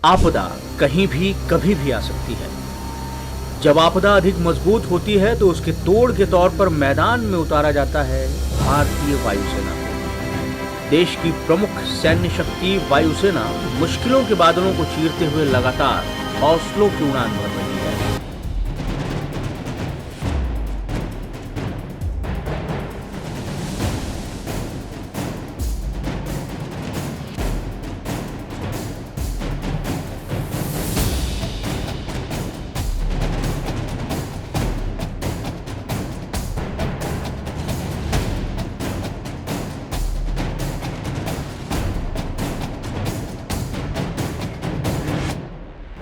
आपदा कहीं भी कभी भी आ सकती है। जब आपदा अधिक मजबूत होती है तो उसके तोड़ के तौर पर मैदान में उतारा जाता है भारतीय वायुसेना को। देश की प्रमुख सैन्य शक्ति वायुसेना मुश्किलों के बादलों को चीरते हुए लगातार हौसलों की उड़ान भर रही है।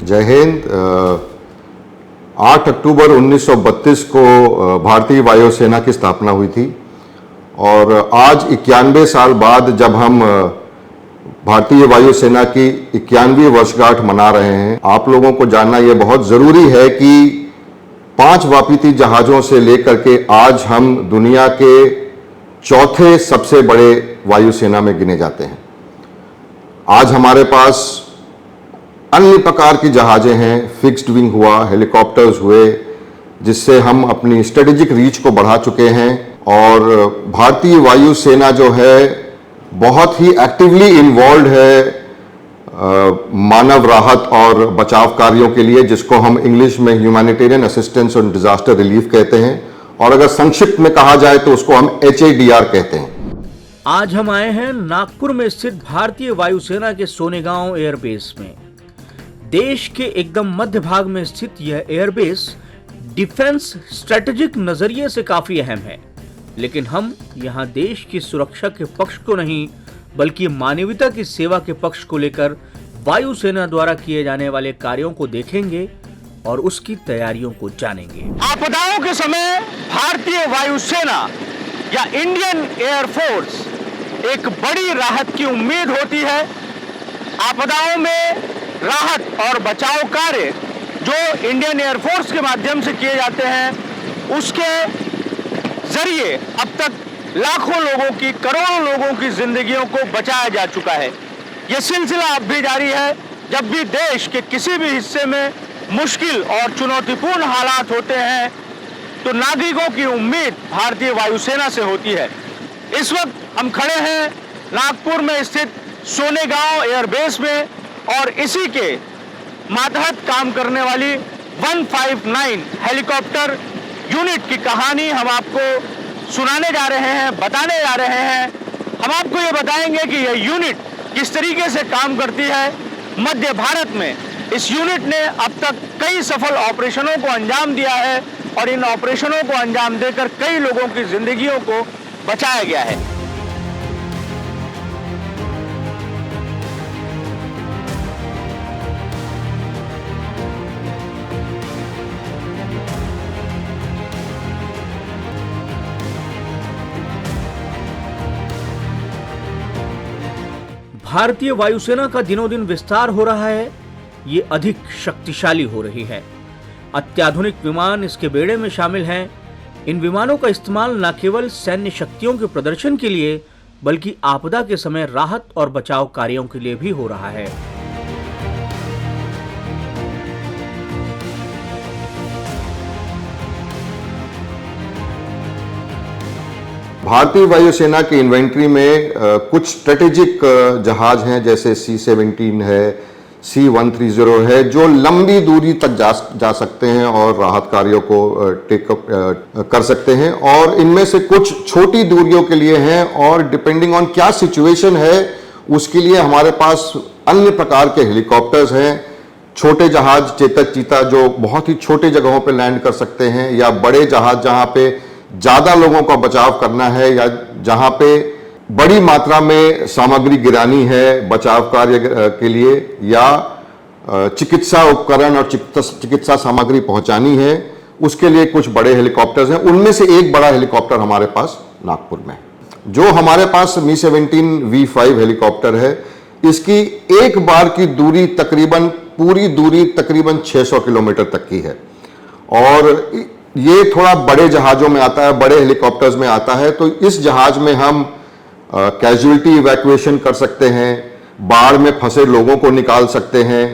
जय हिंद। 8 अक्टूबर 1932 को भारतीय वायुसेना की स्थापना हुई थी और आज 91 साल बाद जब हम भारतीय वायुसेना की 91वीं वर्षगांठ मना रहे हैं, आप लोगों को जानना यह बहुत ज़रूरी है कि 5 वापीती जहाज़ों से लेकर के आज हम दुनिया के चौथे सबसे बड़े वायुसेना में गिने जाते हैं। आज हमारे पास अन्य प्रकार की जहाज़ें हैं, फिक्स्ड विंग हुआ, हेलीकॉप्टर्स हुए, जिससे हम अपनी स्ट्रेटेजिक रीच को बढ़ा चुके हैं और भारतीय वायुसेना जो है बहुत ही एक्टिवली इन्वॉल्व है मानव राहत और बचाव कार्यों के लिए, जिसको हम इंग्लिश में ह्यूमैनिटेरियन असिस्टेंस और डिजास्टर रिलीफ कहते हैं और अगर संक्षिप्त में कहा जाए तो उसको हम HADR कहते हैं। आज हम आए हैं नागपुर में स्थित भारतीय वायुसेना के सोनेगांव एयरबेस में। देश के एकदम मध्य भाग में स्थित यह एयरबेस डिफेंस स्ट्रेटेजिक नजरिए से काफी अहम है, लेकिन हम यहां देश की सुरक्षा के पक्ष को नहीं बल्कि मानवता की सेवा के पक्ष को लेकर वायुसेना द्वारा किए जाने वाले कार्यों को देखेंगे और उसकी तैयारियों को जानेंगे। आपदाओं के समय भारतीय वायुसेना या इंडियन एयरफोर्स एक बड़ी राहत की उम्मीद होती है। आपदाओं में राहत और बचाव कार्य जो इंडियन एयरफोर्स के माध्यम से किए जाते हैं, उसके जरिए अब तक लाखों लोगों की, करोड़ों लोगों की जिंदगियों को बचाया जा चुका है। यह सिलसिला अब भी जारी है। जब भी देश के किसी भी हिस्से में मुश्किल और चुनौतीपूर्ण हालात होते हैं तो नागरिकों की उम्मीद भारतीय वायुसेना से होती है। इस वक्त हम खड़े हैं नागपुर में स्थित सोनेगांव एयरबेस में और इसी के मातहत काम करने वाली 159 हेलीकॉप्टर यूनिट की कहानी हम आपको सुनाने जा रहे हैं, बताने जा रहे हैं। हम आपको ये बताएंगे कि यह यूनिट किस तरीके से काम करती है मध्य भारत में। इस यूनिट ने अब तक कई सफल ऑपरेशनों को अंजाम दिया है और इन ऑपरेशनों को अंजाम देकर कई लोगों की जिंदगियों को बचाया गया है। भारतीय वायुसेना का दिनों दिन विस्तार हो रहा है, ये अधिक शक्तिशाली हो रही है। अत्याधुनिक विमान इसके बेड़े में शामिल हैं। इन विमानों का इस्तेमाल न केवल सैन्य शक्तियों के प्रदर्शन के लिए बल्कि आपदा के समय राहत और बचाव कार्यों के लिए भी हो रहा है। भारतीय वायुसेना की इन्वेंट्री में कुछ स्ट्रेटेजिक जहाज हैं, जैसे C-17 है, C-130 है, जो लंबी दूरी तक जा सकते हैं और राहत कार्यों को टेकअप कर सकते हैं और इनमें से कुछ छोटी दूरियों के लिए हैं और डिपेंडिंग ऑन क्या सिचुएशन है उसके लिए हमारे पास अन्य प्रकार के हेलीकॉप्टर्स हैं। छोटे जहाज चेतक चीता जो बहुत ही छोटे जगहों पर लैंड कर सकते हैं, या बड़े जहाज जहां पे ज़्यादा लोगों का बचाव करना है या जहां पे बड़ी मात्रा में सामग्री गिरानी है बचाव कार्य के लिए, या चिकित्सा उपकरण और चिकित्सा सामग्री पहुंचानी है, उसके लिए कुछ बड़े हेलीकॉप्टर्स हैं। उनमें से एक बड़ा हेलीकॉप्टर हमारे पास नागपुर में, जो हमारे पास Mi-17 V5 हेलीकॉप्टर है। इसकी एक बार की दूरी पूरी दूरी तकरीबन 600 किलोमीटर तक की है और ये थोड़ा बड़े जहाजों में आता है, बड़े हेलीकॉप्टर्स में आता है। तो इस जहाज में हम कैजुअल्टी इवैक्यूएशन कर सकते हैं, बाढ़ में फंसे लोगों को निकाल सकते हैं,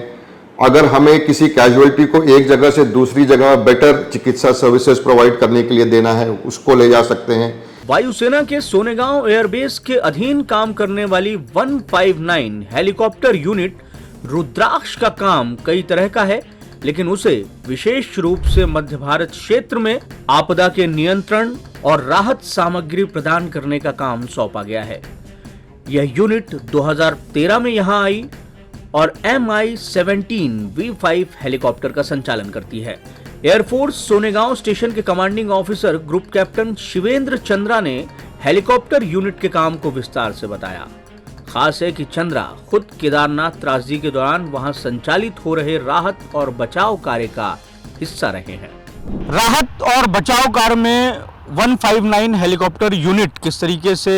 अगर हमें किसी कैजुअलिटी को एक जगह से दूसरी जगह बेटर चिकित्सा सर्विसेज प्रोवाइड करने के लिए देना है, उसको ले जा सकते हैं। वायुसेना के सोनेगांव एयरबेस के अधीन काम करने वाली 159 हेलीकॉप्टर यूनिट रुद्राक्ष का काम कई तरह का है, लेकिन उसे विशेष रूप से मध्य भारत क्षेत्र में आपदा के नियंत्रण और राहत सामग्री प्रदान करने का काम सौंपा गया है। यह यूनिट 2013 में यहां आई और MI-17 V5 हेलीकॉप्टर का संचालन करती है। एयरफोर्स सोनेगांव स्टेशन के commanding officer group captain Shivendra Chandra ने हेलीकॉप्टर यूनिट के काम को विस्तार से बताया। खास है कि चंद्रा खुद केदारनाथ त्रासदी के दौरान वहां संचालित हो रहे राहत और बचाव कार्य का हिस्सा रहे हैं। राहत और बचाव कार्य में 159 हेलीकॉप्टर यूनिट किस तरीके से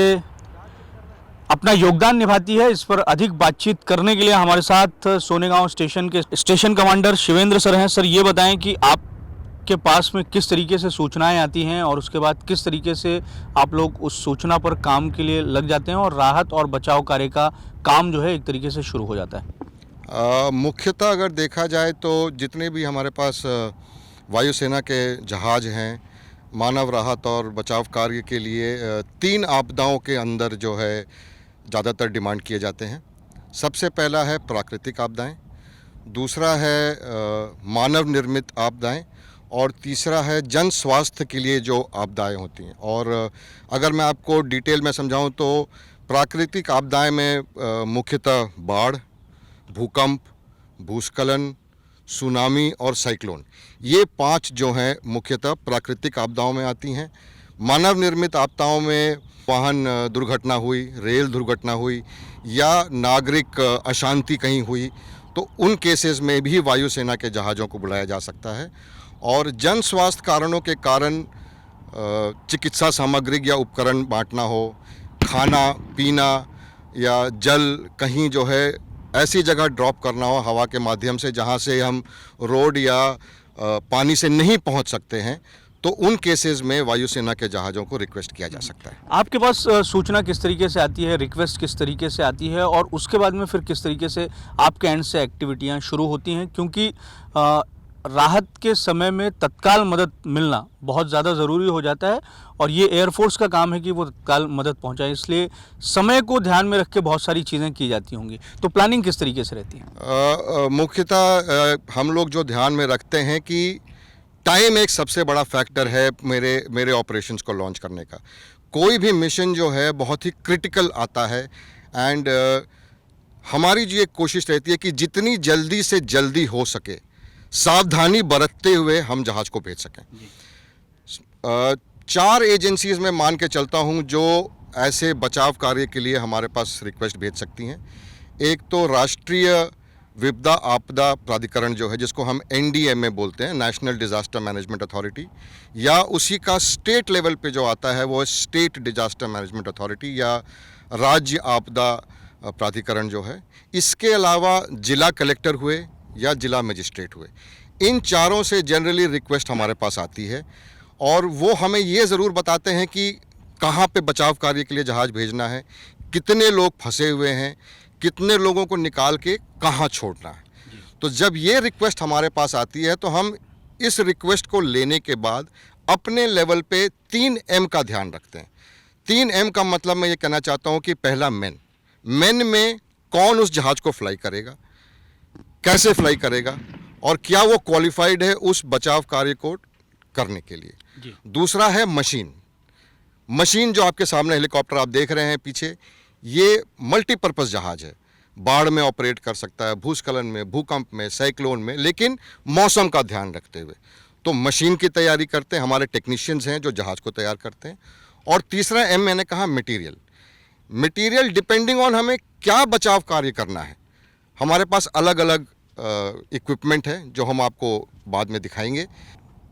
अपना योगदान निभाती है, इस पर अधिक बातचीत करने के लिए हमारे साथ सोनेगांव स्टेशन के स्टेशन कमांडर शिवेंद्र सर हैं। सर, ये बताएं कि आपके पास में किस तरीके से सूचनाएं आती हैं और उसके बाद किस तरीके से आप लोग उस सूचना पर काम के लिए लग जाते हैं और राहत और बचाव कार्य का काम जो है एक तरीके से शुरू हो जाता है। मुख्यतः अगर देखा जाए तो जितने भी हमारे पास वायुसेना के जहाज हैं, मानव राहत और बचाव कार्य के लिए 3 आपदाओं के अंदर जो है ज़्यादातर डिमांड किए जाते हैं। सबसे पहला है प्राकृतिक आपदाएं, दूसरा है मानव निर्मित आपदाएं और तीसरा है जन स्वास्थ्य के लिए जो आपदाएं होती हैं। और अगर मैं आपको डिटेल में समझाऊं तो प्राकृतिक आपदाएं में मुख्यतः बाढ़, भूकंप, भूस्खलन, सुनामी और साइक्लोन, ये 5 जो हैं मुख्यतः प्राकृतिक आपदाओं में आती हैं। मानव निर्मित आपदाओं में वाहन दुर्घटना हुई, रेल दुर्घटना हुई या नागरिक अशांति कहीं हुई तो उन केसेस में भी वायुसेना के जहाज़ों को बुलाया जा सकता है। और जन स्वास्थ्य कारणों के कारण चिकित्सा सामग्री या उपकरण बांटना हो, खाना पीना या जल कहीं जो है ऐसी जगह ड्रॉप करना हो हवा के माध्यम से जहां से हम रोड या पानी से नहीं पहुंच सकते हैं, तो उन केसेस में वायुसेना के जहाज़ों को रिक्वेस्ट किया जा सकता है। आपके पास सूचना किस तरीके से आती है, रिक्वेस्ट किस तरीके से आती है और उसके बाद में फिर किस तरीके से आपके एंड से एक्टिविटियां शुरू होती हैं? क्योंकि राहत के समय में तत्काल मदद मिलना बहुत ज़्यादा ज़रूरी हो जाता है और ये एयरफोर्स का काम है कि वो तत्काल मदद पहुंचाए, इसलिए समय को ध्यान में रख के बहुत सारी चीज़ें की जाती होंगी। तो प्लानिंग किस तरीके से रहती है? मुख्यतः हम लोग जो ध्यान में रखते हैं कि टाइम एक सबसे बड़ा फैक्टर है मेरे ऑपरेशंस को लॉन्च करने का। कोई भी मिशन जो है बहुत ही क्रिटिकल आता है एंड हमारी जो एक कोशिश रहती है कि जितनी जल्दी से जल्दी हो सके सावधानी बरतते हुए हम जहाज़ को भेज सकें। 4 एजेंसीज़ में मान के चलता हूं जो ऐसे बचाव कार्य के लिए हमारे पास रिक्वेस्ट भेज सकती हैं। एक तो राष्ट्रीय विपदा आपदा प्राधिकरण जो है, जिसको हम NDMA बोलते हैं, नेशनल डिज़ास्टर मैनेजमेंट अथॉरिटी, या उसी का स्टेट लेवल पे जो आता है वो स्टेट डिज़ास्टर मैनेजमेंट अथॉरिटी या राज्य आपदा प्राधिकरण जो है। इसके अलावा जिला कलेक्टर हुए या जिला मजिस्ट्रेट हुए, इन चारों से जनरली रिक्वेस्ट हमारे पास आती है और वो हमें ये ज़रूर बताते हैं कि कहाँ पे बचाव कार्य के लिए जहाज़ भेजना है, कितने लोग फंसे हुए हैं, कितने लोगों को निकाल के कहाँ छोड़ना है। तो जब ये रिक्वेस्ट हमारे पास आती है तो हम इस रिक्वेस्ट को लेने के बाद अपने लेवल पे 3M का ध्यान रखते हैं। 3M का मतलब मैं ये कहना चाहता हूँ कि पहला मैन में कौन उस जहाज़ को फ्लाई करेगा, कैसे फ्लाई करेगा और क्या वो क्वालिफाइड है उस बचाव कार्य को करने के लिए। दूसरा है मशीन जो आपके सामने हेलीकॉप्टर आप देख रहे हैं पीछे, ये मल्टीपर्पज़ जहाज़ है। बाढ़ में ऑपरेट कर सकता है, भूस्खलन में, भूकंप में, साइक्लोन में, लेकिन मौसम का ध्यान रखते हुए। तो मशीन की तैयारी करते हैं, हमारे टेक्नीशियंस हैं जो जहाज़ को तैयार करते हैं। और तीसरा M मैंने कहा मटीरियल डिपेंडिंग ऑन हमें क्या बचाव कार्य करना है। हमारे पास अलग अलग इक्विपमेंट है जो हम आपको बाद में दिखाएंगे।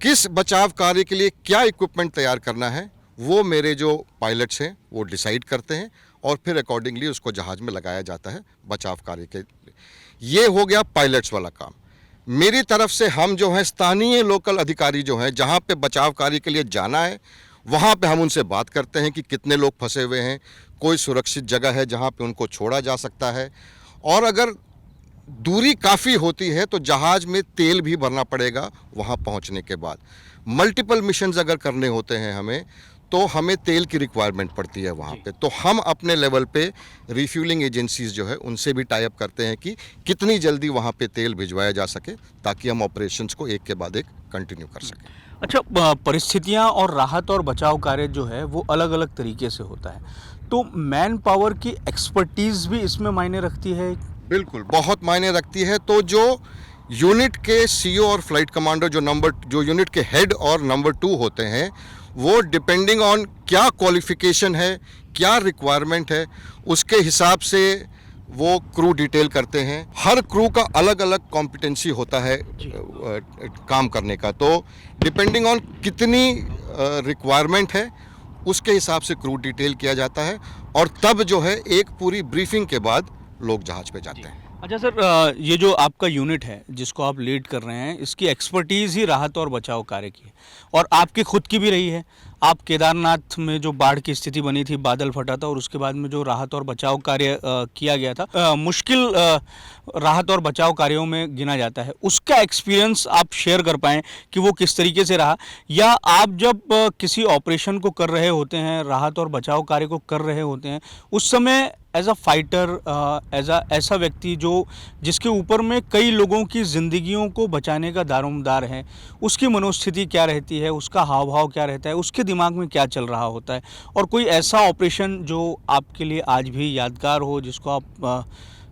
किस बचाव कार्य के लिए क्या इक्विपमेंट तैयार करना है वो मेरे जो पायलट्स हैं वो डिसाइड करते हैं और फिर अकॉर्डिंगली उसको जहाज़ में लगाया जाता है बचाव कार्य के लिए। ये हो गया पायलट्स वाला काम। मेरी तरफ से हम जो हैं स्थानीय लोकल अधिकारी जो हैं, जहाँ पे बचाव कार्य के लिए जाना है वहाँ पे हम उनसे बात करते हैं कि कितने लोग फंसे हुए हैं, कोई सुरक्षित जगह है जहाँ पे उनको छोड़ा जा सकता है। और अगर दूरी काफ़ी होती है तो जहाज में तेल भी भरना पड़ेगा वहाँ पहुँचने के बाद। मल्टीपल मिशंस अगर करने होते हैं हमें तो हमें तेल की रिक्वायरमेंट पड़ती है वहाँ पे। तो हम अपने लेवल पे रिफ्यूलिंग एजेंसीज जो है उनसे भी टाई अप करते हैं कि कितनी जल्दी वहाँ पे तेल भिजवाया जा सके ताकि हम ऑपरेशंस को एक के बाद एक कंटिन्यू कर सकें। अच्छा, परिस्थितियाँ और राहत और बचाव कार्य जो है वो अलग अलग तरीके से होता है, तो मैन पावर की एक्सपर्टीज़ भी इसमें मायने रखती है? बिल्कुल, बहुत मायने रखती है। तो जो यूनिट के सीईओ और फ्लाइट कमांडर जो यूनिट के हेड और नंबर 2 होते हैं, वो डिपेंडिंग ऑन क्या क्वालिफिकेशन है, क्या रिक्वायरमेंट है, उसके हिसाब से वो क्रू डिटेल करते हैं। हर क्रू का अलग अलग कॉम्पिटेंसी होता है काम करने का। तो डिपेंडिंग ऑन कितनी रिक्वायरमेंट है उसके हिसाब से क्रू डिटेल किया जाता है और तब जो है एक पूरी ब्रीफिंग के बाद लोग जहाज पे जाते हैं। अच्छा सर, ये जो आपका यूनिट है जिसको आप लीड कर रहे हैं, इसकी एक्सपर्टीज़ ही राहत और बचाव कार्य की है और आपकी खुद की भी रही है। आप केदारनाथ में जो बाढ़ की स्थिति बनी थी, बादल फटा था और उसके बाद में जो राहत और बचाव कार्य किया गया था, मुश्किल राहत और बचाव कार्यों में गिना जाता है, उसका एक्सपीरियंस आप शेयर कर पाएँ कि वो किस तरीके से रहा, या आप जब किसी ऑपरेशन को कर रहे होते हैं, राहत और बचाव कार्य को कर रहे होते हैं, उस समय एज अ फाइटर, ऐसा व्यक्ति जिसके ऊपर में कई लोगों की ज़िंदगियों को बचाने का दारोमदार है, उसकी मनोस्थिति क्या रहती है, उसका हाव भाव क्या रहता है, उसके दिमाग में क्या चल रहा होता है, और कोई ऐसा ऑपरेशन जो आपके लिए आज भी यादगार हो, जिसको आप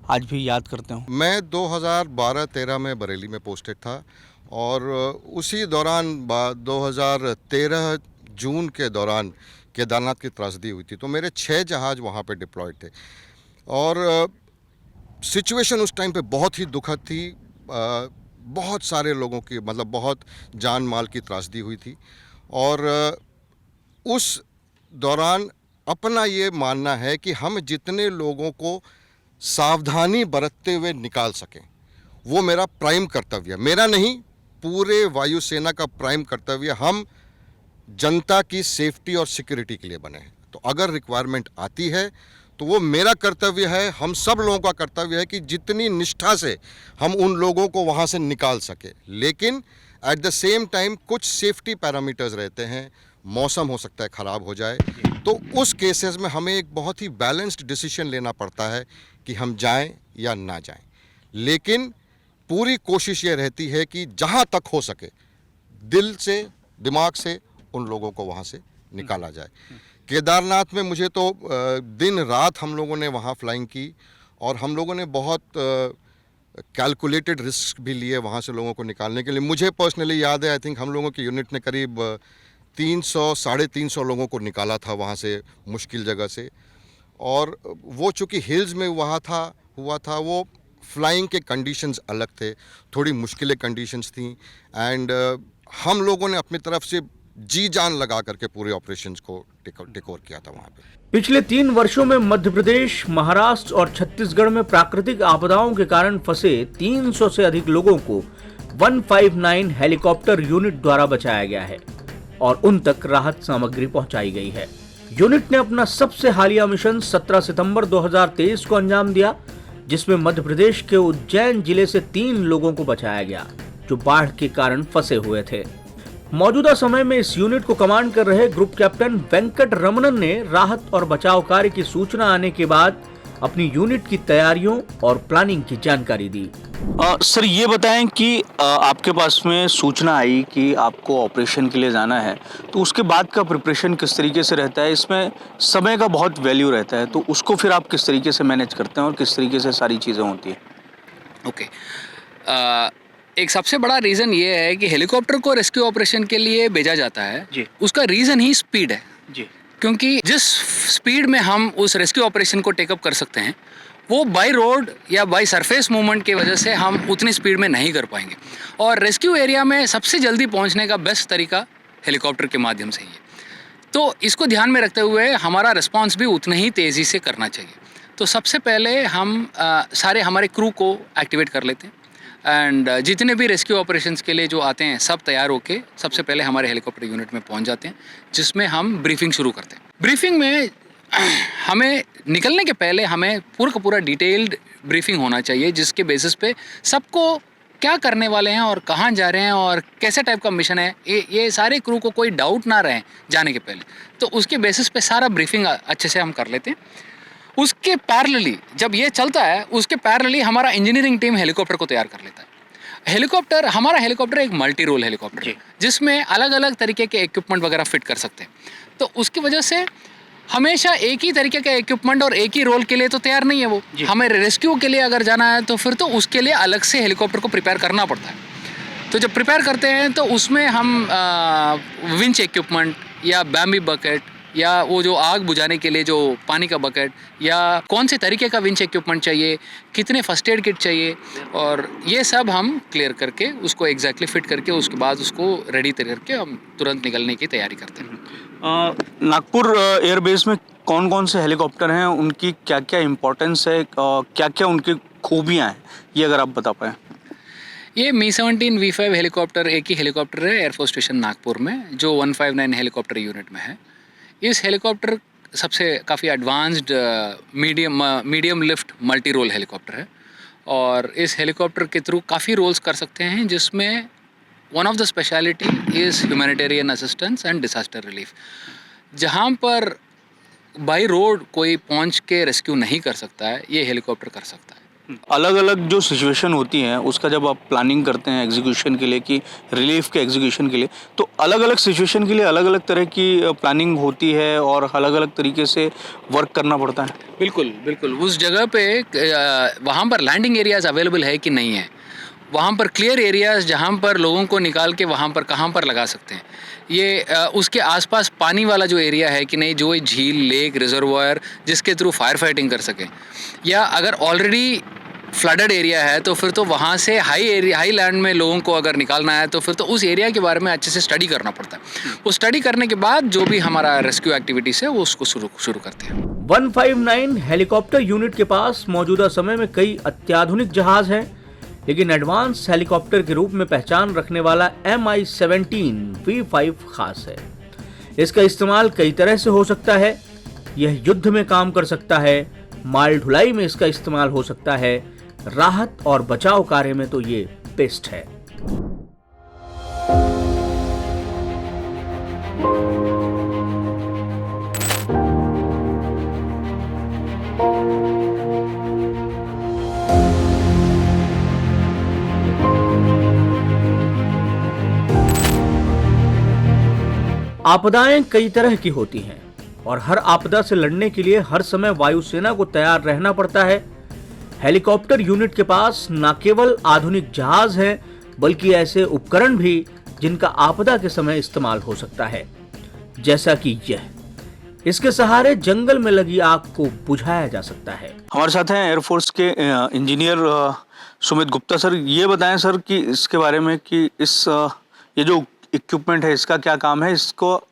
आज भी याद करते हो? मैं 2012-13 में बरेली में पोस्टेड था और उसी दौरान 2013 जून के दौरान केदारनाथ की त्रासदी हुई थी। तो मेरे 6 जहाज़ वहाँ पे डिप्लॉयड थे और सिचुएशन उस टाइम पे बहुत ही दुखद थी। बहुत सारे लोगों की बहुत जान माल की त्रासदी हुई थी और उस दौरान अपना ये मानना है कि हम जितने लोगों को सावधानी बरतते हुए निकाल सकें वो मेरा प्राइम कर्तव्य है। मेरा नहीं, पूरे वायुसेना का प्राइम कर्तव्य। हम जनता की सेफ्टी और सिक्योरिटी के लिए बने हैं। तो अगर रिक्वायरमेंट आती है तो वो मेरा कर्तव्य है, हम सब लोगों का कर्तव्य है कि जितनी निष्ठा से हम उन लोगों को वहाँ से निकाल सके। लेकिन एट द सेम टाइम कुछ सेफ्टी पैरामीटर्स रहते हैं, मौसम हो सकता है ख़राब हो जाए, तो उस केसेस में हमें एक बहुत ही बैलेंस्ड डिसीजन लेना पड़ता है कि हम जाएं या ना जाएं। लेकिन पूरी कोशिश ये रहती है कि जहाँ तक हो सके दिल से, दिमाग से उन लोगों को वहाँ से निकाला जाए। केदारनाथ में मुझे तो दिन रात हम लोगों ने वहाँ फ्लाइंग की और हम लोगों ने बहुत कैलकुलेटेड रिस्क भी लिए वहाँ से लोगों को निकालने के लिए। मुझे पर्सनली याद है, आई थिंक हम लोगों की यूनिट ने करीब 300-350 लोगों को निकाला था वहाँ से मुश्किल जगह से। और वो चूँकि हिल्स में हुआ था वो फ्लाइंग के कंडीशंस अलग थे, थोड़ी मुश्किलें कंडीशंस थी एंड हम लोगों ने अपनी तरफ से जी जान लगा करके पूरे ऑपरेशंस को टेक ओवर किया था वहाँ पे। पिछले 3 वर्षों में मध्य प्रदेश, महाराष्ट्र और छत्तीसगढ़ में प्राकृतिक आपदाओं के कारण फंसे 300 से अधिक लोगों को 159 हेलीकॉप्टर यूनिट द्वारा बचाया गया है और उन तक राहत सामग्री पहुंचाई गई है। यूनिट ने अपना सबसे हालिया मिशन 17 सितंबर 2023 को अंजाम दिया, जिसमें मध्य प्रदेश के उज्जैन जिले से 3 लोगों को बचाया गया जो बाढ़ के कारण फंसे हुए थे। मौजूदा समय में इस यूनिट को कमांड कर रहे ग्रुप कैप्टन वेंकट रमणन ने राहत और बचाव कार्य की सूचना आने के बाद अपनी यूनिट की तैयारियों और प्लानिंग की जानकारी दी। सर, ये बताएं कि आपके पास में सूचना आई कि आपको ऑपरेशन के लिए जाना है, तो उसके बाद का प्रिपरेशन किस तरीके से रहता है? इसमें समय का बहुत वैल्यू रहता है, तो उसको फिर आप किस तरीके से मैनेज करते हैं और किस तरीके से सारी चीज़ें होती हैं? ओके, एक सबसे बड़ा रीज़न ये है कि हेलीकॉप्टर को रेस्क्यू ऑपरेशन के लिए भेजा जाता है जी। उसका रीज़न ही स्पीड है जी, क्योंकि जिस स्पीड में हम उस रेस्क्यू ऑपरेशन को टेकअप कर सकते हैं वो बाय रोड या बाय सरफेस मूवमेंट की वजह से हम उतनी स्पीड में नहीं कर पाएंगे। और रेस्क्यू एरिया में सबसे जल्दी पहुंचने का बेस्ट तरीका हेलीकॉप्टर के माध्यम से ही है। तो इसको ध्यान में रखते हुए हमारा रिस्पॉन्स भी उतना ही तेज़ी से करना चाहिए। तो सबसे पहले हम सारे हमारे क्रू को एक्टिवेट कर लेते हैं एंड जितने भी रेस्क्यू ऑपरेशंस के लिए जो आते हैं सब तैयार होके सबसे पहले हमारे हेलीकॉप्टर यूनिट में पहुंच जाते हैं, जिसमें हम ब्रीफिंग शुरू करते हैं। ब्रीफिंग में हमें निकलने के पहले हमें पूरा का पूरा डिटेल्ड ब्रीफिंग होना चाहिए, जिसके बेसिस पे सबको क्या करने वाले हैं और कहाँ जा रहे हैं और कैसे टाइप का मिशन है, ये सारे क्रू को कोई डाउट ना रहे जाने के पहले। तो उसके बेसिस पे सारा ब्रीफिंग अच्छे से हम कर लेते हैं। उसके पैरेलली जब ये चलता है, उसके पैरेलली हमारा इंजीनियरिंग टीम हेलीकॉप्टर को तैयार कर लेता है। हमारा हेलीकॉप्टर एक मल्टी रोल हेलीकॉप्टर है, जिसमें अलग अलग तरीके के इक्विपमेंट वगैरह फिट कर सकते हैं। तो उसकी वजह से हमेशा एक ही तरीके का इक्विपमेंट और एक ही रोल के लिए तो तैयार नहीं है वो। हमें रेस्क्यू के लिए अगर जाना है तो फिर तो उसके लिए अलग से हेलीकॉप्टर को प्रिपेयर करना पड़ता है। तो जब प्रिपेयर करते हैं तो उसमें हम विंच इक्विपमेंट या बैम्बी बकेट या वो जो आग बुझाने के लिए जो पानी का बकेट, या कौन से तरीके का विंच इक्विपमेंट चाहिए, कितने फर्स्ट एड किट चाहिए, और ये सब हम क्लियर करके उसको एग्जैक्टली फिट करके उसके बाद उसको रेडी करके हम तुरंत निकलने की तैयारी करते हैं। नागपुर एयरबेस में कौन कौन से हेलीकॉप्टर हैं, उनकी क्या क्या इम्पोर्टेंस है, क्या क्या उनकी खूबियाँ हैं, ये अगर आप बता पाएँ। ये मी-17 V5 हेलीकॉप्टर एक ही हेलीकॉप्टर है एयरफोर्स स्टेशन नागपुर में, जो 159 हेलीकॉप्टर यूनिट में है। इस हेलीकॉप्टर सबसे काफ़ी advanced medium lift multi role helicopter है, और इस हेलीकॉप्टर के थ्रू काफ़ी रोल्स कर सकते हैं, जिसमें one of the speciality is humanitarian assistance and disaster relief. जहाँ पर बाई रोड कोई पहुँच के रेस्क्यू नहीं कर सकता है, ये हेलीकॉप्टर कर सकता है। अलग अलग जो सिचुएशन होती हैं उसका जब आप प्लानिंग करते हैं एग्जीक्यूशन के लिए, कि रिलीफ के एग्जीक्यूशन के लिए, तो अलग अलग सिचुएशन के लिए अलग अलग तरह की प्लानिंग होती है और अलग अलग तरीके से वर्क करना पड़ता है। बिल्कुल बिल्कुल। उस जगह पे वहाँ पर लैंडिंग एरियाज़ अवेलेबल है कि नहीं है, वहाँ पर क्लियर एरियाज़ जहाँ पर लोगों को निकाल के वहाँ पर कहाँ पर लगा सकते हैं, ये उसके आसपास पानी वाला जो एरिया है कि नहीं, जो झील, लेक, रिजर्वायर जिसके थ्रू फायर फाइटिंग कर सकें, या अगर ऑलरेडी फ्लडेड एरिया है तो फिर तो वहाँ से हाई लैंड में लोगों को अगर निकालना है तो फिर तो उस एरिया के बारे में अच्छे से स्टडी करना पड़ता है। वो स्टडी करने के बाद जो भी हमारा रेस्क्यू एक्टिविटीज़ है वो उसको शुरू करते हैं। 159 हेलीकॉप्टर यूनिट के पास मौजूदा समय में कई अत्याधुनिक जहाज हैं, लेकिन एडवांस हेलीकॉप्टर के रूप में पहचान रखने वाला Mi-17 V5 खास है। इसका इस्तेमाल कई तरह से हो सकता है। यह युद्ध में काम कर सकता है, माल ढुलाई में इसका इस्तेमाल हो सकता है, राहत और बचाव कार्य में तो ये बेस्ट है। आपदाएं कई तरह की होती हैं और हर आपदा से लड़ने के लिए हर समय वायुसेना को तैयार रहना पड़ता है। हेलीकॉप्टर यूनिट के पास न केवल आधुनिक जहाज हैं, बल्कि ऐसे उपकरण भी जिनका आपदा के समय इस्तेमाल हो सकता है, जैसा कि यह। इसके सहारे जंगल में लगी आग को बुझाया जा सकता है। हमारे साथ हैं एयरफोर्स के इंजीनियर सुमित गुप्ता सर। ये बताएं सर कि इसके बारे में कि ये जो इक्विपमेंट है इसका क्या काम है, इसको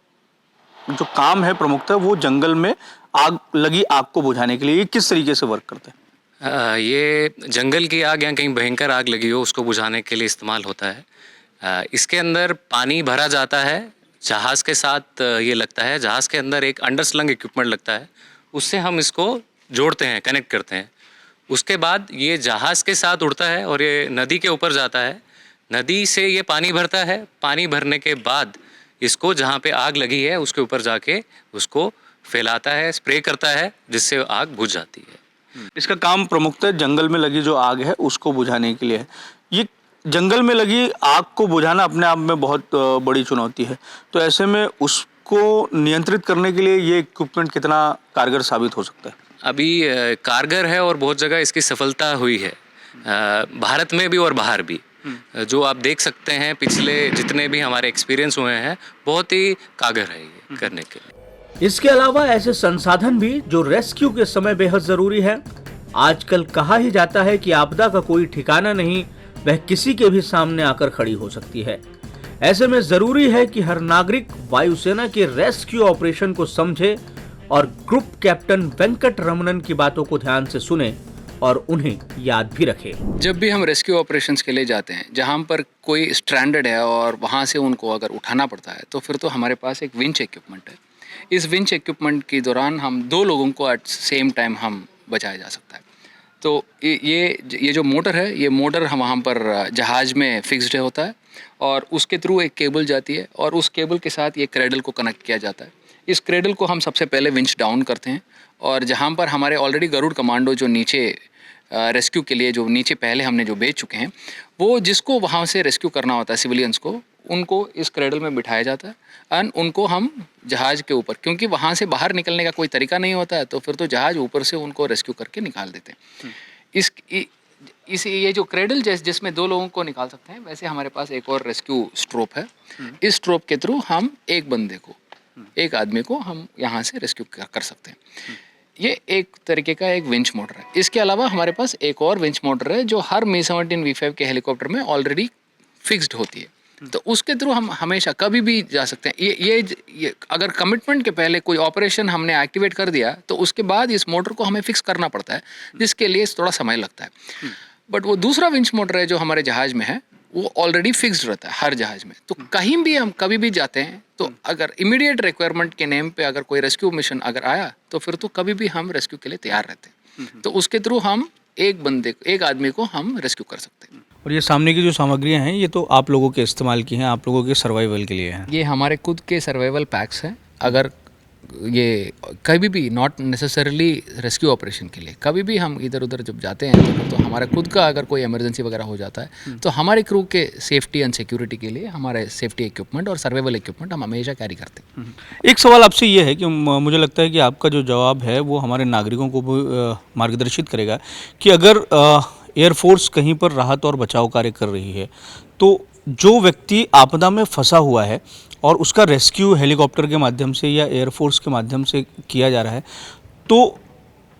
जो काम है प्रमुखतः वो जंगल में लगी आग को बुझाने के लिए ये किस तरीके से वर्क करते हैं? ये जंगल की आग या कहीं भयंकर आग लगी हो उसको बुझाने के लिए इस्तेमाल होता है। इसके अंदर पानी भरा जाता है, जहाज़ के साथ ये लगता है, जहाज़ के अंदर एक अंडरस्लंग इक्विपमेंट लगता है, उससे हम इसको जोड़ते हैं, कनेक्ट करते हैं। उसके बाद ये जहाज़ के साथ उड़ता है और ये नदी के ऊपर जाता है। नदी से ये पानी भरता है, पानी भरने के बाद इसको जहाँ पे आग लगी है उसके ऊपर जाके उसको फैलाता है, स्प्रे करता है, जिससे आग बुझ जाती है। इसका काम प्रमुखतः जंगल में लगी जो आग है उसको बुझाने के लिए है। ये जंगल में लगी आग को बुझाना अपने आप में बहुत बड़ी चुनौती है, तो ऐसे में उसको नियंत्रित करने के लिए ये इक्विपमेंट कितना कारगर साबित हो सकता है? अभी कारगर है और बहुत जगह इसकी सफलता हुई है, भारत में भी और बाहर भी। जो आप देख सकते हैं पिछले जितने भी हमारे एक्सपीरियंस हुए हैं, बहुत ही कारगर है ये करने के लिए। इसके अलावा ऐसे संसाधन भी जो रेस्क्यू के समय बेहद जरूरी है। आजकल कहा ही जाता है कि आपदा का कोई ठिकाना नहीं, वह किसी के भी सामने आकर खड़ी हो सकती है। ऐसे में जरूरी है कि हर नागरिक वायुसेना के रेस्क्यू ऑपरेशन को समझे और ग्रुप कैप्टन वेंकट रमनन की बातों को ध्यान से सुने और उन्हें याद भी रखे। जब भी हम रेस्क्यू ऑपरेशंस के लिए जाते हैं, जहाँ पर कोई स्ट्रैंडेड है और वहाँ से उनको अगर उठाना पड़ता है, तो फिर तो हमारे पास एक विंच इक्विपमेंट है। इस विंच इक्विपमेंट के दौरान हम 2 लोगों को एट सेम टाइम हम बचाया जा सकता है। तो ये जो मोटर है, ये मोटर हम वहाँ पर जहाज़ में फिक्स्ड होता है और उसके थ्रू एक केबल जाती है और उस केबल के साथ ये क्रेडल को कनेक्ट किया जाता है। इस क्रेडल को हम सबसे पहले विंच डाउन करते हैं और जहाँ पर हमारे ऑलरेडी गरुड़ कमांडो जो नीचे रेस्क्यू के लिए जो नीचे पहले हमने जो भेज चुके हैं, वो जिसको वहाँ से रेस्क्यू करना होता है सिविलियंस को, उनको इस क्रेडल में बिठाया जाता है एंड उनको हम जहाज़ के ऊपर, क्योंकि वहाँ से बाहर निकलने का कोई तरीका नहीं होता है, तो फिर तो जहाज़ ऊपर से उनको रेस्क्यू करके निकाल देते हैं। ये जो क्रेडल जिसमें 2 लोगों को निकाल सकते हैं, वैसे हमारे पास एक और रेस्क्यू स्ट्रोप है। इस स्ट्रोप के थ्रू हम एक बंदे को, एक आदमी को हम यहाँ से रेस्क्यू कर सकते हैं। ये एक तरीके का एक विंच मोटर है। इसके अलावा हमारे पास एक और विंच मोटर है जो हर Mi-17 V5 के हेलीकॉप्टर में ऑलरेडी फिक्स्ड होती है, तो उसके थ्रू हम हमेशा कभी भी जा सकते हैं। ये अगर कमिटमेंट के पहले कोई ऑपरेशन हमने एक्टिवेट कर दिया तो उसके बाद इस मोटर को हमें फिक्स करना पड़ता है, जिसके लिए थोड़ा समय लगता है। बट वो दूसरा विंच मोटर है जो हमारे जहाज़ में है, वो ऑलरेडी फिक्स्ड रहता है हर जहाज़ में। तो कहीं भी हम कभी भी जाते हैं तो अगर इमीडिएट रिक्वायरमेंट के नेम पे अगर कोई रेस्क्यू मिशन अगर आया तो फिर तो कभी भी हम रेस्क्यू के लिए तैयार रहते हैं। तो उसके थ्रू हम एक आदमी को हम रेस्क्यू कर सकते हैं। और ये सामने की जो सामग्रियां हैं, ये तो आप लोगों के इस्तेमाल की हैं, आप लोगों के सर्वाइवल के लिए हैं। ये हमारे खुद के सर्वाइवल पैक्स हैं। अगर ये कभी भी नॉट नेसेसरली रेस्क्यू ऑपरेशन के लिए, कभी भी हम इधर उधर जब जाते हैं तो हमारा खुद का अगर कोई इमरजेंसी वगैरह हो जाता है तो हमारे क्रू के सेफ्टी एंड सिक्योरिटी के लिए हमारे सेफ्टी इक्विपमेंट और सर्वाइवल इक्विपमेंट हम हमेशा कैरी करते हैं। एक सवाल आपसे ये है कि मुझे लगता है कि आपका जो जवाब है वो हमारे नागरिकों को भी मार्गदर्शित करेगा कि अगर एयरफोर्स कहीं पर राहत और बचाव कार्य कर रही है तो जो व्यक्ति आपदा में फंसा हुआ है और उसका रेस्क्यू हेलीकॉप्टर के माध्यम से या एयरफोर्स के माध्यम से किया जा रहा है, तो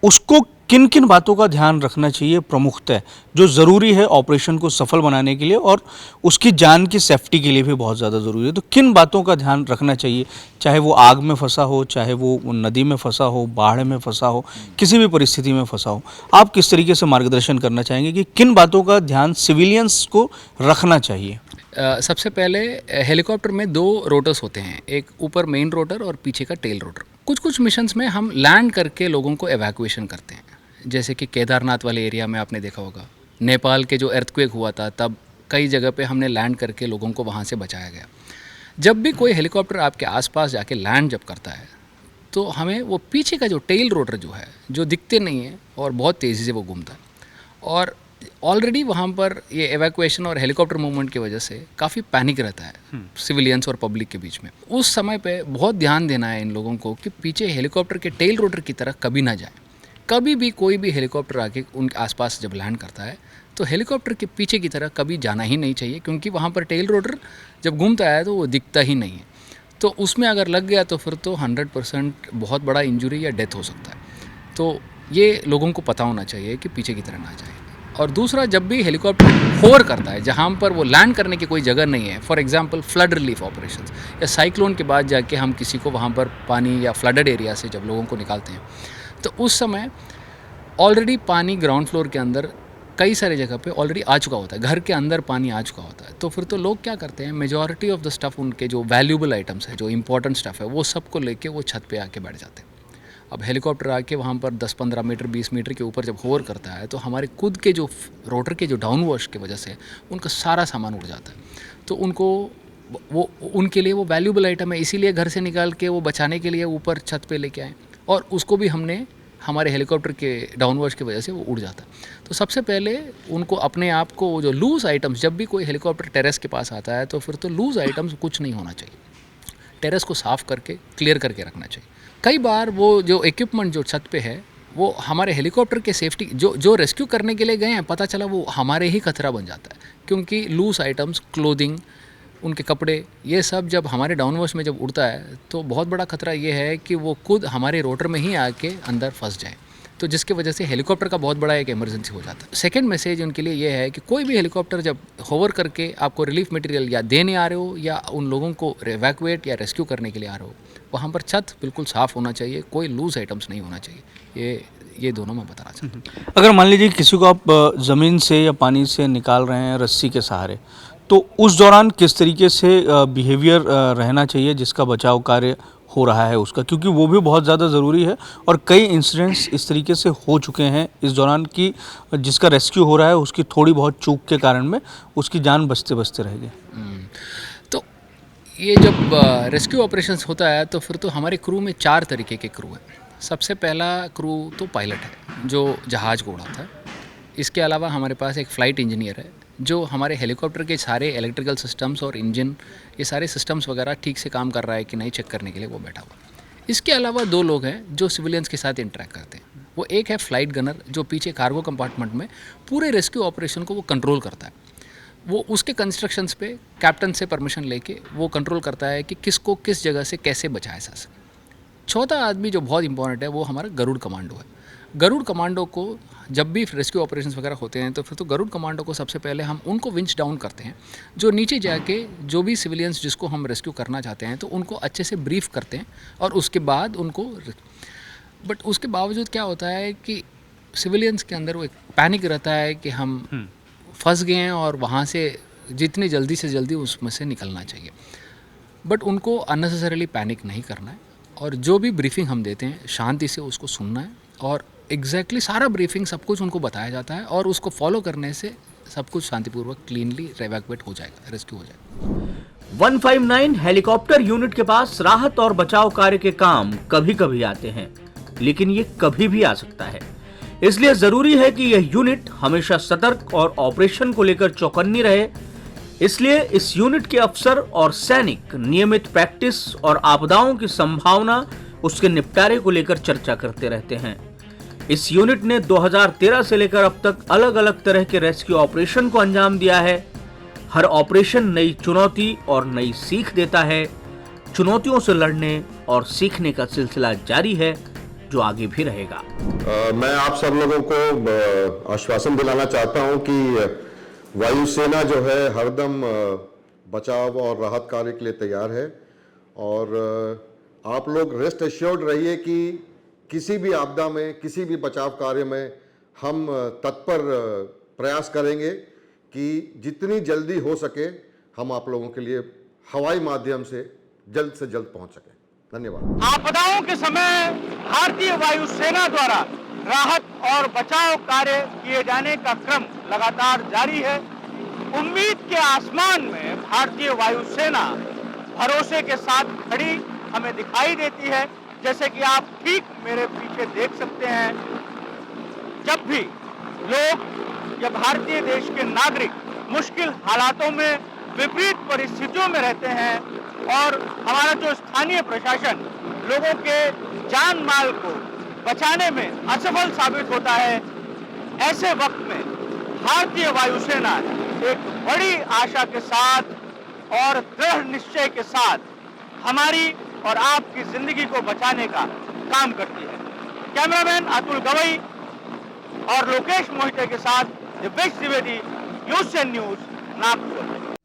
उसको किन किन बातों का ध्यान रखना चाहिए प्रमुखतः, जो ज़रूरी है ऑपरेशन को सफल बनाने के लिए और उसकी जान की सेफ्टी के लिए भी बहुत ज़्यादा ज़रूरी है। तो किन बातों का ध्यान रखना चाहिए, चाहे वो आग में फंसा हो, चाहे वो नदी में फंसा हो, बाढ़ में फंसा हो, किसी भी परिस्थिति में फंसा हो, आप किस तरीके से मार्गदर्शन करना चाहेंगे कि किन बातों का ध्यान सिविलियंस को रखना चाहिए? सबसे पहले हेलीकॉप्टर में 2 रोटर्स होते हैं, एक ऊपर मेन रोटर और पीछे का टेल रोटर। कुछ मिशंस में हम लैंड करके लोगों को एवैक्यूएशन करते हैं, जैसे कि केदारनाथ वाले एरिया में आपने देखा होगा, नेपाल के जो अर्थक्वेक हुआ था तब कई जगह पे हमने लैंड करके लोगों को वहाँ से बचाया गया। जब भी कोई हेलीकॉप्टर आपके आसपास जाके लैंड जब करता है तो हमें वो पीछे का जो टेल रोटर जो है, जो दिखते नहीं है और बहुत तेज़ी से वो घूमता है, और ऑलरेडी वहाँ पर ये एवैक्यूएशन और हेलीकॉप्टर मूवमेंट की वजह से काफ़ी पैनिक रहता है सिविलियंस और पब्लिक के बीच में। उस समय पे बहुत ध्यान देना है इन लोगों को कि पीछे हेलीकॉप्टर के टेल रोटर की तरह कभी ना जाए। कभी भी कोई भी हेलीकॉप्टर आके उनके आसपास जब लैंड करता है तो हेलीकॉप्टर के पीछे की तरह कभी जाना ही नहीं चाहिए, क्योंकि वहाँ पर टेल रोटर जब घूमता है तो वो दिखता ही नहीं है। तो उसमें अगर लग गया तो फिर तो 100% बहुत बड़ा इंजरी या डेथ हो सकता है। तो ये लोगों को पता होना चाहिए कि पीछे की तरह ना जाए। और दूसरा, जब भी हेलीकॉप्टर होवर करता है जहाँ पर वो लैंड करने की कोई जगह नहीं है, for example flood relief operations या साइक्लोन के बाद जाके हम किसी को वहाँ पर पानी या फ्लडेड एरिया से जब लोगों को निकालते हैं, तो उस समय ऑलरेडी पानी ग्राउंड फ्लोर के अंदर कई सारे जगह पे ऑलरेडी आ चुका होता है, घर के अंदर पानी आ चुका होता है। तो फिर तो लोग क्या करते हैं, मेजॉरिटी ऑफ द स्टफ़, उनके जो वैल्यूबल आइटम्स है, जो इंपॉर्टेंट स्टफ़ है, वो सबको लेके वो छत पे आके बैठ जाते हैं। अब हेलीकॉप्टर आके वहाँ पर 10-15 मीटर 20 मीटर के ऊपर जब होवर करता है तो हमारे खुद के जो रोटर के जो डाउन वॉश की वजह से उनका सारा सामान उड़ जाता है। तो उनको वो उनके लिए वो वैल्यूबल आइटम है, इसीलिए घर से निकाल के वो बचाने के लिए ऊपर छत पे लेके आए, और उसको भी हमने हमारे हेलीकॉप्टर के डाउन वॉश की वजह से वो उड़ जाता है। तो सबसे पहले उनको अपने आप को जो लूज़ आइटम्स, जब भी कोई हेलीकॉप्टर टेरेस के पास आता है तो फिर तो लूज़ आइटम्स कुछ नहीं होना चाहिए, टेरेस को साफ़ करके क्लियर करके रखना चाहिए। कई बार वो जो इक्विपमेंट जो छत पे है वो हमारे हेलीकॉप्टर के सेफ्टी जो रेस्क्यू करने के लिए गए हैं, पता चला वो हमारे ही खतरा बन जाता है, क्योंकि लूज आइटम्स, क्लोथिंग, उनके कपड़े, ये सब जब हमारे डाउन वॉश में जब उड़ता है तो बहुत बड़ा खतरा ये है कि वो खुद हमारे रोटर में ही आके अंदर फंस जाए, तो जिसकी वजह से हेलीकॉप्टर का बहुत बड़ा एक इमरजेंसी हो जाता है। सेकंड मैसेज उनके लिए ये है कि कोई भी हेलीकॉप्टर जब होवर करके आपको रिलीफ मटेरियल या देने आ रहे हो या उन लोगों को एवैक्यूएट या रेस्क्यू करने के लिए आ रहे हो, वहाँ पर छत बिल्कुल साफ़ होना चाहिए, कोई लूज आइटम्स नहीं होना चाहिए। ये दोनों मैं बताना चाहता हूँ। अगर मान लीजिए किसी को आप ज़मीन से या पानी से निकाल रहे हैं रस्सी के सहारे, तो उस दौरान किस तरीके से बिहेवियर रहना चाहिए जिसका बचाव कार्य हो रहा है उसका, क्योंकि वो भी बहुत ज़्यादा ज़रूरी है। और कई इंसिडेंट्स इस तरीके से हो चुके हैं इस दौरान कि जिसका रेस्क्यू हो रहा है उसकी थोड़ी बहुत चूक के कारण में उसकी जान बचते बचते रह गई। तो ये जब रेस्क्यू ऑपरेशंस होता है तो फिर तो हमारे क्रू में 4 तरीके के क्रू हैं। सबसे पहला क्रू तो पायलट है जो जहाज़ को उड़ाता है। इसके अलावा हमारे पास एक फ़्लाइट इंजीनियर है जो हमारे हेलीकॉप्टर के सारे इलेक्ट्रिकल सिस्टम्स और इंजन ये सारे सिस्टम्स वगैरह ठीक से काम कर रहा है कि नहीं चेक करने के लिए वो बैठा हुआ है। इसके अलावा 2 लोग हैं जो सिविलियंस के साथ इंटरेक्ट करते हैं। वो एक है फ़्लाइट गनर जो पीछे कार्गो कंपार्टमेंट में पूरे रेस्क्यू ऑपरेशन को वो कंट्रोल करता है। वो उसके कंस्ट्रक्शंस पे कैप्टन से परमिशन लेके वो कंट्रोल करता है कि किसको किस जगह से कैसे बचाया जा सके। चौथा आदमी जो बहुत इंपॉर्टेंट है वो हमारा गरुड़ कमांडो है। गरुड़ कमांडो को जब भी रेस्क्यू ऑपरेशंस वगैरह होते हैं तो फिर तो गरुड़ कमांडो को सबसे पहले हम उनको विंच डाउन करते हैं, जो नीचे जाके जो भी सिविलियंस जिसको हम रेस्क्यू करना चाहते हैं तो उनको अच्छे से ब्रीफ करते हैं और उसके बाद उनको। बट उसके बावजूद क्या होता है कि सिविलियंस के अंदर वो एक पैनिक रहता है कि हम फंस गए हैं और वहाँ से जितनी जल्दी से जल्दी उसमें से निकलना चाहिए। बट उनको अननेसेसरीली पैनिक नहीं करना है और जो भी ब्रीफिंग हम देते हैं शांति से उसको सुनना है और एग्जैक्टली सारा ब्रीफिंग सब कुछ उनको बताया जाता है और उसको फॉलो करने से सब कुछ शांतिपूर्वक क्लीनली एवैक्यूएट हो जाएगा, रेस्क्यू हो जाएगा। 159 हेलीकॉप्टर यूनिट के पास राहत और बचाव कार्य के काम कभी कभी आते हैं, लेकिन ये कभी भी आ सकता है। इसलिए जरूरी है कि यह यूनिट हमेशा सतर्क और ऑपरेशन को लेकर चौकन्नी रहे। इसलिए इस यूनिट के अफसर और सैनिक नियमित प्रैक्टिस और आपदाओं की संभावना उसके निपटारे को लेकर चर्चा करते रहते हैं। इस यूनिट ने 2013 से लेकर अब तक अलग अलग तरह के रेस्क्यू ऑपरेशन को अंजाम दिया है। हर ऑपरेशन नई चुनौती और नई सीख देता है। चुनौतियों से लड़ने और सीखने का सिलसिला जारी है जो आगे भी रहेगा। मैं आप सब लोगों को आश्वासन दिलाना चाहता हूं कि वायुसेना जो है हरदम बचाव और राहत कार्य के लिए तैयार है और आप लोग रेस्ट एश्योर्ड रहिए कि किसी भी आपदा में, किसी भी बचाव कार्य में हम तत्पर प्रयास करेंगे कि जितनी जल्दी हो सके हम आप लोगों के लिए हवाई माध्यम से जल्द पहुंच सकें। धन्यवाद। आपदाओं के समय भारतीय वायुसेना द्वारा राहत और बचाव कार्य किए जाने का क्रम लगातार जारी है। उम्मीद के आसमान में भारतीय वायुसेना भरोसे के साथ खड़ी हमें दिखाई देती है। जैसे कि आप ठीक मेरे पीछे देख सकते हैं, जब भी लोग या भारतीय देश के नागरिक मुश्किल हालातों में, विपरीत परिस्थितियों में रहते हैं और हमारा जो स्थानीय प्रशासन लोगों के जान माल को बचाने में असफल साबित होता है, ऐसे वक्त में भारतीय वायुसेना एक बड़ी आशा के साथ और दृढ़ निश्चय के साथ हमारी और आपकी जिंदगी को बचाने का काम करती है। कैमरामैन अतुल गवई और लोकेश मोहिते के साथ दिव्येश द्विवेदी, न्यूज़ 10 न्यूज़, नागपुर।